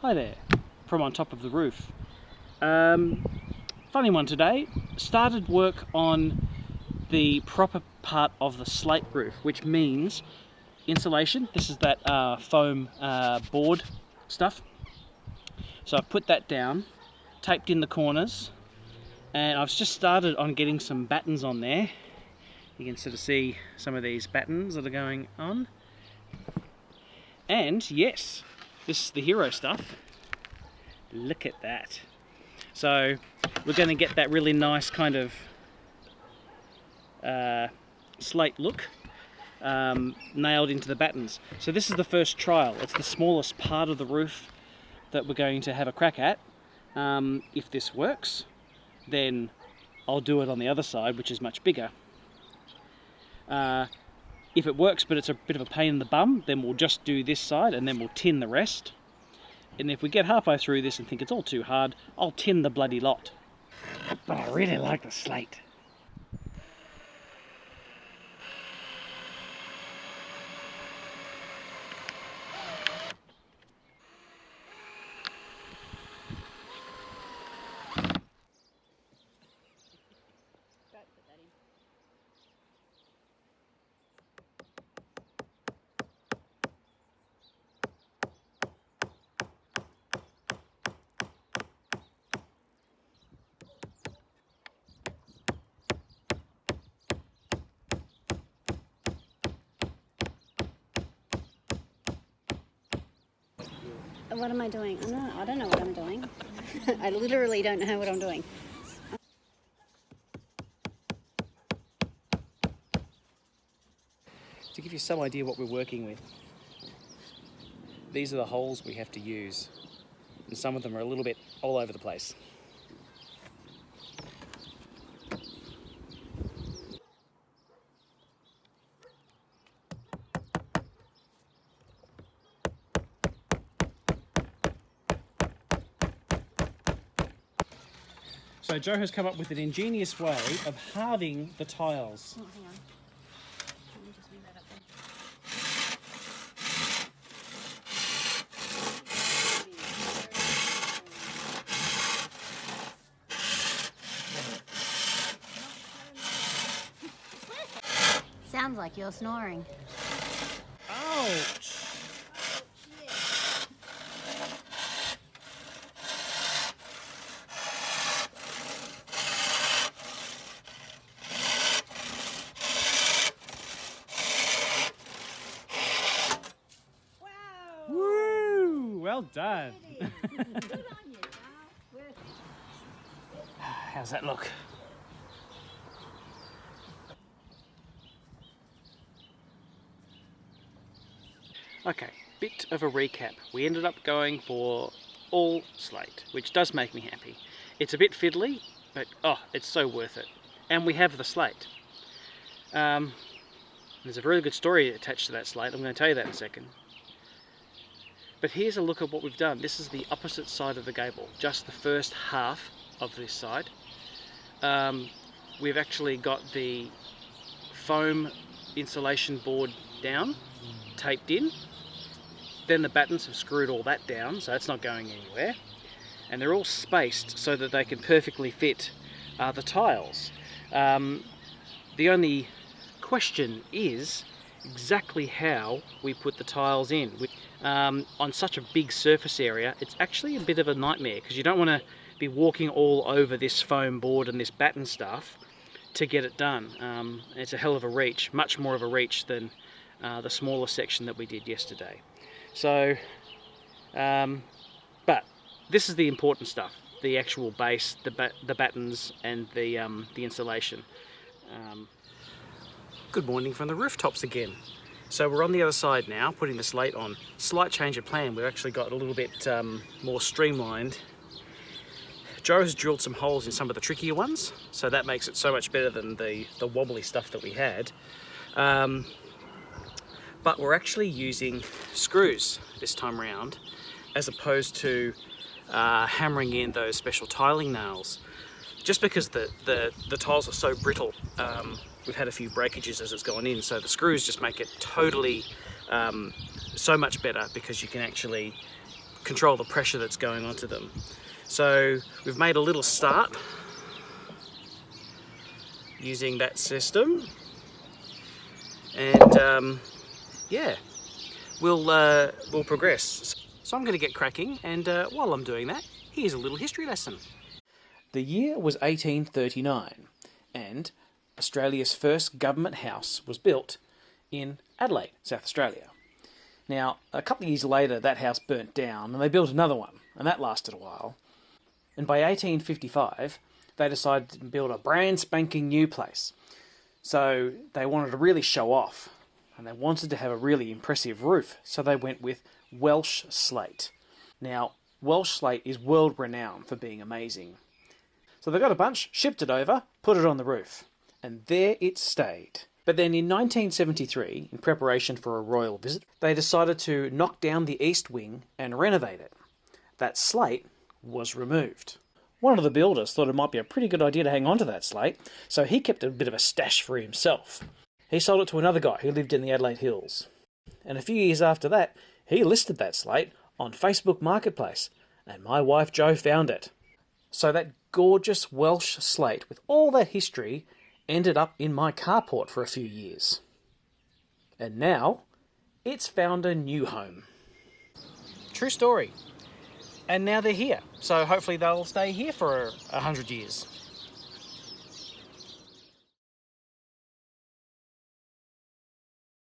Hi there, from on top of the roof. Funny one today. Started work on the proper part of the slate roof, which means insulation. This is that foam board stuff. So I've put that down, taped in the corners, and I've just started on getting some battens on there. You can sort of see some of these battens that are going on. And yes, this is the hero stuff. Look at that. So we're going to get that really nice kind of slate look nailed into the battens. So this is the first trial. It's the smallest part of the roof that we're going to have a crack at. If this works, then I'll do it on the other side, which is much bigger. If it works but it's a bit of a pain in the bum, then we'll just do this side and then we'll tin the rest. And if we get halfway through this and think it's all too hard, I'll tin the bloody lot. But I really like the slate. What am I doing? I don't know what I'm doing. I literally don't know what I'm doing. To give you some idea what we're working with, these are the holes we have to use, and some of them are a little bit all over the place. So Joe has come up with an ingenious way of halving the tiles. Oh, hang on. Let me just move that up there. Sounds like you're snoring. Ouch! Woo! Well done. Good on you, Al. How's that look? Okay, bit of a recap. We ended up going for all slate, which does make me happy. It's a bit fiddly, but oh, it's so worth it. And we have the slate. There's a very good story attached to that slate. I'm going to tell you that in a second. But here's a look at what we've done. This is the opposite side of the gable, just the first half of this side. We've actually got the foam insulation board down, taped in. Then the battens have screwed all that down, so it's not going anywhere. And they're all spaced so that they can perfectly fit the tiles. The only question is exactly how we put the tiles in. On such a big surface area, it's actually a bit of a nightmare because you don't want to be walking all over this foam board and this batten stuff to get it done. It's a hell of a reach, much more of a reach than the smaller section that we did yesterday. So, but this is the important stuff, the actual base, the battens and the insulation. Good morning from the rooftops again. So we're on the other side now, putting the slate on. Slight change of plan. We've actually got a little bit more streamlined. Joe has drilled some holes in some of the trickier ones, so that makes it so much better than the wobbly stuff that we had. But we're actually using screws this time around, as opposed to hammering in those special tiling nails. Just because the tiles are so brittle, we've had a few breakages as it's gone in, so the screws just make it totally so much better, because you can actually control the pressure that's going onto them. So we've made a little start using that system, and yeah, we'll progress. So I'm going to get cracking, and while I'm doing that, here's a little history lesson. The year was 1839, and Australia's first government house was built in Adelaide, South Australia. Now, a couple of years later, that house burnt down, and they built another one, and that lasted a while. And by 1855, they decided to build a brand spanking new place. So they wanted to really show off, and they wanted to have a really impressive roof, so they went with Welsh slate. Now, Welsh slate is world renowned for being amazing. So they got a bunch, shipped it over, put it on the roof, and there it stayed. But then in 1973, in preparation for a royal visit, they decided to knock down the east wing and renovate it. That slate was removed. One of the builders thought it might be a pretty good idea to hang on to that slate, so he kept a bit of a stash for himself. He sold it to another guy who lived in the Adelaide Hills. And a few years after that, he listed that slate on Facebook Marketplace, and my wife Jo found it. So that gorgeous Welsh slate with all that history ended up in my carport for a few years. And now, it's found a new home. True story. And now they're here, so hopefully they'll stay here for 100 years.